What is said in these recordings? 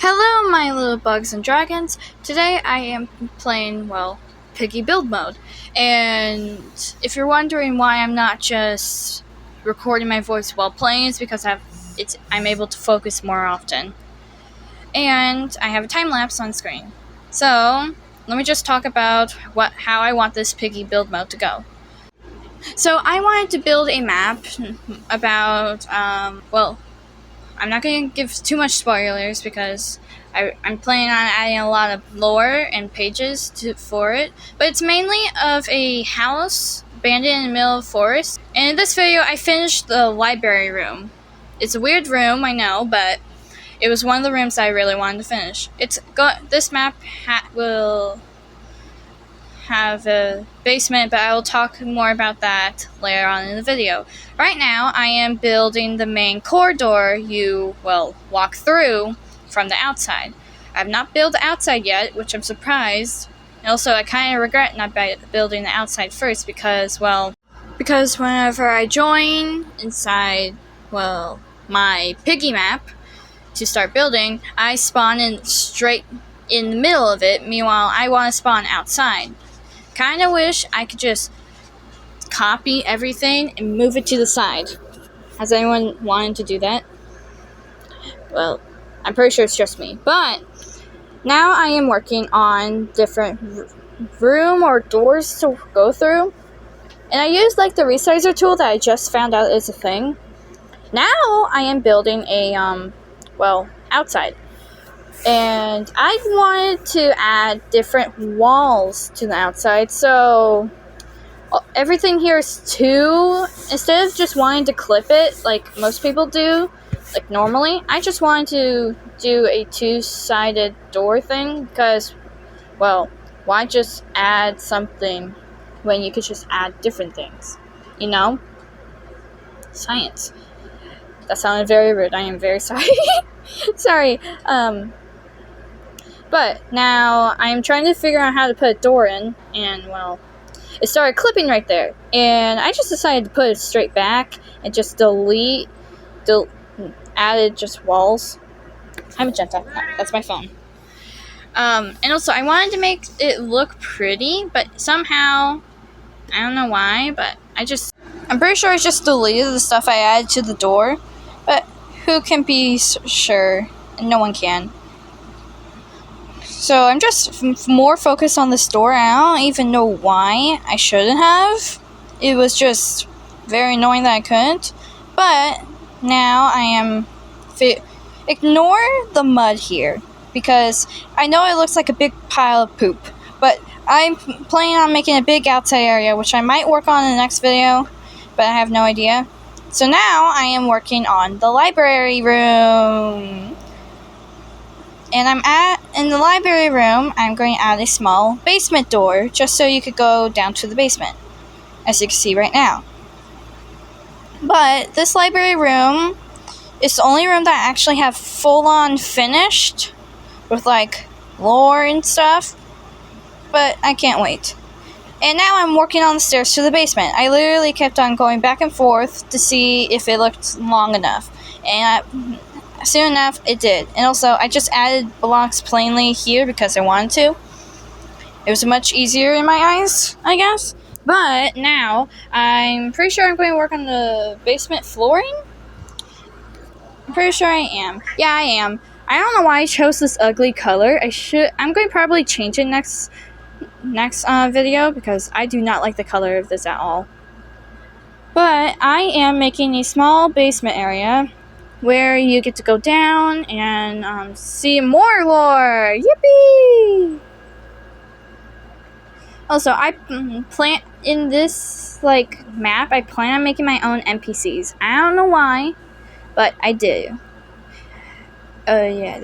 Hello, my little bugs and dragons. Today I am playing, piggy build mode. And if you're wondering why I'm not just recording my voice while playing, it's because I'm able to focus more often. And I have a time lapse on screen. So let me just talk about how I want this piggy build mode to go. So I wanted to build a map about I'm not going to give too much spoilers because I'm planning on adding a lot of lore and pages for it. But it's mainly of a house abandoned in the middle of the forest. And in this video, I finished the library room. It's a weird room, I know, but it was one of the rooms that I really wanted to finish. This map will have a basement, but I will talk more about that later on in the video. Right now, I am building the main corridor you walk through from the outside. I have not built the outside yet, which I'm surprised. And also, I kind of regret not building the outside first because whenever I join inside, my piggy map to start building, I spawn in straight in the middle of it. Meanwhile, I want to spawn outside. Kind of wish I could just copy everything and move it to the side. Has anyone wanted to do that? Well, I'm pretty sure it's just me. But now I am working on different room or doors to go through. And I used the resizer tool that I just found out is a thing. Now I am building a outside. And I wanted to add different walls to the outside, so everything here is instead of just wanting to clip it like most people do, like normally, I just wanted to do a two-sided door thing because, why just add something when you could just add different things, you know? Science. That sounded very rude. I am very sorry. Sorry. But now I'm trying to figure out how to put a door in, and it started clipping right there. And I just decided to put it straight back and just added just walls. Hi, Magenta. That's my phone. And also I wanted to make it look pretty, but somehow, I don't know why, but I'm pretty sure I just deleted the stuff I added to the door, but who can be sure? No one can. So I'm just more focused on this door. I don't even know why I shouldn't have. It was just very annoying that I couldn't. But now I am... Ignore the mud here, because I know it looks like a big pile of poop. But I'm planning on making a big outside area, which I might work on in the next video, but I have no idea. So now I am working on the library room. And in the library room, I'm going to add a small basement door, just so you could go down to the basement, as you can see right now. But this library room is the only room that I actually have full-on finished, with lore and stuff, but I can't wait. And now I'm working on the stairs to the basement. I literally kept on going back and forth to see if it looked long enough, and soon enough, it did. And also, I just added blocks plainly here because I wanted to. It was much easier in my eyes, I guess. But now, I'm pretty sure I'm going to work on the basement flooring. I'm pretty sure I am. Yeah, I am. I don't know why I chose this ugly color. I'm going to probably change it next video because I do not like the color of this at all. But I am making a small basement area where you get to go down and see more lore. Yippee! Also, I plan in this map. I plan on making my own NPCs. I don't know why, but I do. I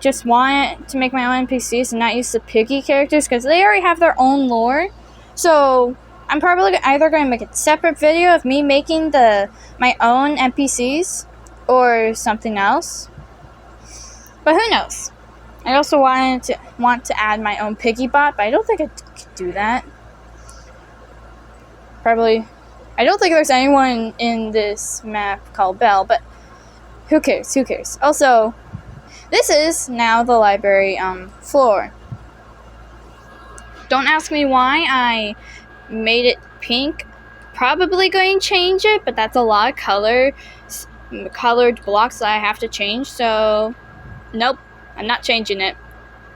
just want to make my own NPCs and not use the piggy characters because they already have their own lore. So I'm probably either going to make a separate video of me making my own NPCs or something else. But who knows? I also want to add my own piggy bot, but I don't think I could do that. I don't think there's anyone in this map called Belle, but Who cares? Who cares? Also, this is now the library floor. Don't ask me why I made it pink. Probably going to change it, but that's a lot of colored blocks that I have to change. So, nope, I'm not changing it.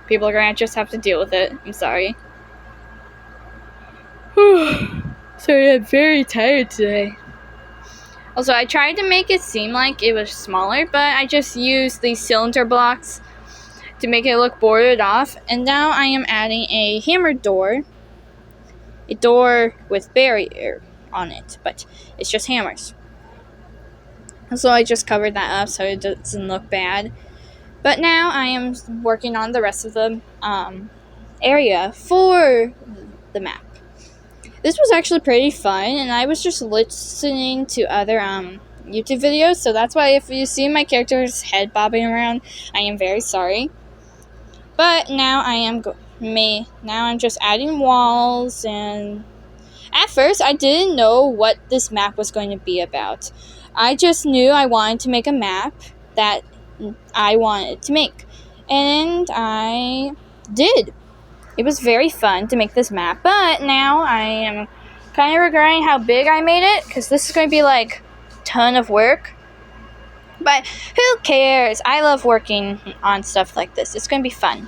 People are going to just have to deal with it. I'm sorry. Sorry, I'm very tired today. Also, I tried to make it seem like it was smaller, but I just used these cylinder blocks to make it look boarded off. And now I am adding a hammered door. A door with barrier on it, but it's just hammers. So I just covered that up so it doesn't look bad. But now I am working on the rest of the area for the map. This was actually pretty fun, and I was just listening to other YouTube videos, so that's why if you see my character's head bobbing around, I am very sorry. But now now I'm just adding walls, and at first I didn't know what this map was going to be about. I just knew I wanted to make a map that I wanted to make, and I did. It was very fun to make this map, but now I am kind of regretting how big I made it, because this is going to be like a ton of work. But who cares? I love working on stuff like this. It's going to be fun.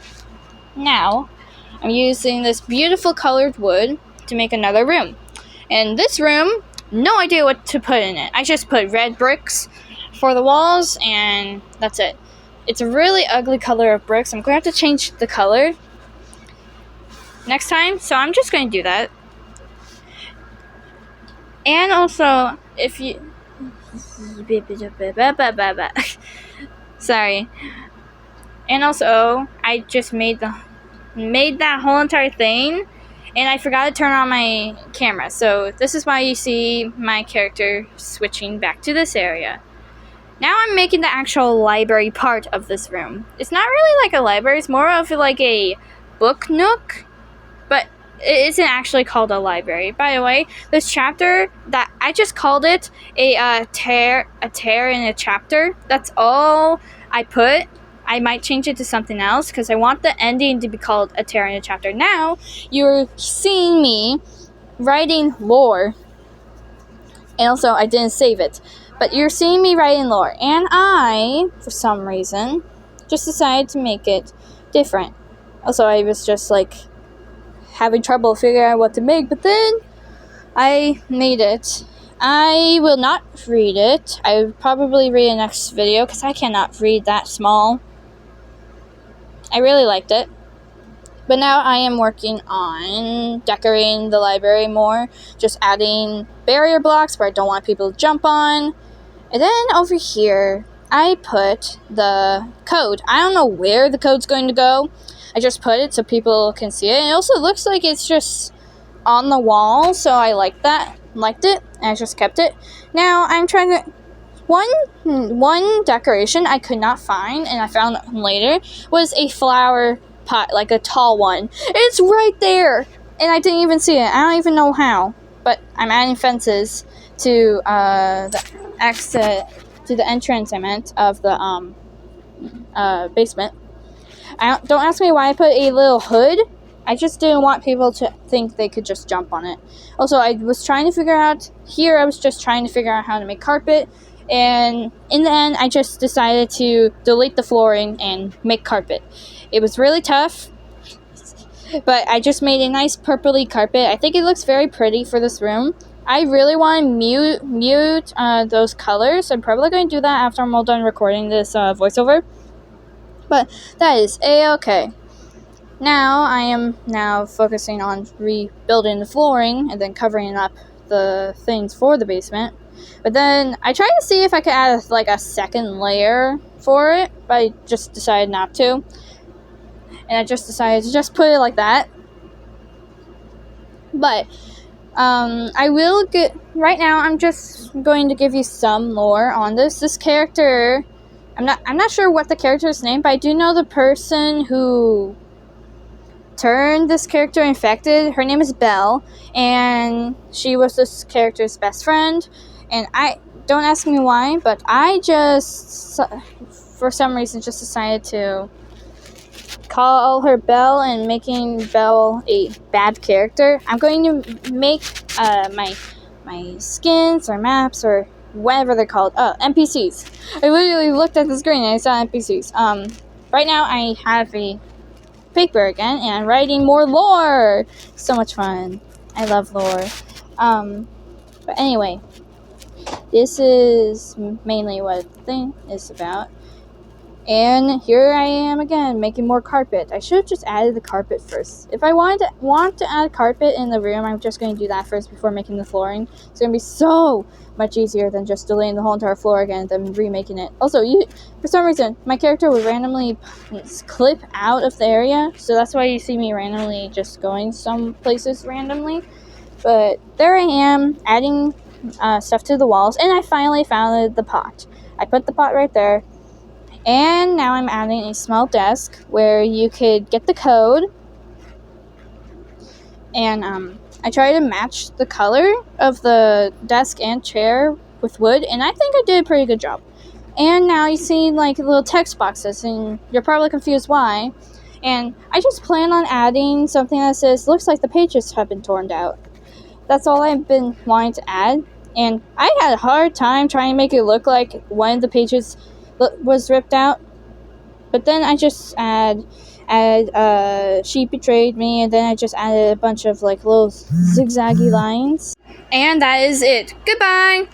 Now, I'm using this beautiful colored wood to make another room. And this room, no idea what to put in it. I just put red bricks for the walls, and that's it. It's a really ugly color of bricks. I'm going to have to change the color next time, so I'm just going to do that. And also, if you sorry. And also, I just made that whole entire thing, and I forgot to turn on my camera. So this is why you see my character switching back to this area. Now I'm making the actual library part of this room. It's not really like a library, it's more of like a book nook, but it isn't actually called a library. By the way, this chapter, that I just called it a tear in a chapter. That's all I put. I might change it to something else because I want the ending to be called a tear in a chapter. Now you're seeing me writing lore, and also I didn't save it, but you're seeing me writing lore, and I, for some reason, just decided to make it different. Also, I was just like having trouble figuring out what to make, but then I made it. I will not read it. I will probably read the next video because I cannot read that small. I really liked it. But now I am working on decorating the library more, just adding barrier blocks where I don't want people to jump on. And then over here, I put the code. I don't know where the code's going to go. I just put it so people can see it. And it also looks like it's just on the wall, so I liked it, and I just kept it. Now I'm trying to... One decoration I could not find, and I found later, was a flower pot, like a tall one. It's right there, and I didn't even see it. I don't even know how, but I'm adding fences to the exit, to the entrance, I meant, of the basement. Don't ask me why I put a little hood. I just didn't want people to think they could just jump on it. Also, I was trying to figure out how to make carpet, and in the end, I just decided to delete the flooring and make carpet. It was really tough, but I just made a nice purpley carpet. I think it looks very pretty for this room. I really want to mute those colors. I'm probably going to do that after I'm all done recording this voiceover. But that is A-okay. Now I am focusing on rebuilding the flooring and then covering up the things for the basement. But then I tried to see if I could add a second layer for it, but I just decided not to. And I just decided to just put it like that. But I will right now I'm just going to give you some lore on this. This character, I'm not sure what the character's name, but I do know the person who turned this character infected. Her name is Belle, and she was this character's best friend. And Don't ask me why, but I just, for some reason, just decided to call her Belle and making Belle a bad character. I'm going to make my skins or maps or whatever they're called. NPCs. I literally looked at the screen and I saw NPCs. Right now I have a paper again and I'm writing more lore. So much fun. I love lore. But anyway, this is mainly what the thing is about. And here I am again, making more carpet. I should have just added the carpet first. If I want to add carpet in the room, I'm just going to do that first before making the flooring. It's going to be so much easier than just delaying the whole entire floor again and then remaking it. Also, for some reason, my character would randomly clip out of the area, so that's why you see me randomly just going some places randomly. But there I am, adding stuff to the walls, and I finally found the pot. I put the pot right there. And now I'm adding a small desk where you could get the code. And I try to match the color of the desk and chair with wood, and I think I did a pretty good job. And now you see like little text boxes, and you're probably confused why. And I just plan on adding something that says, "Looks like the pages have been torn out." That's all I've been wanting to add. And I had a hard time trying to make it look like one of the pages was ripped out. But then I just added she betrayed me, and then I just added a bunch of like little zigzaggy lines. And that is it. Goodbye!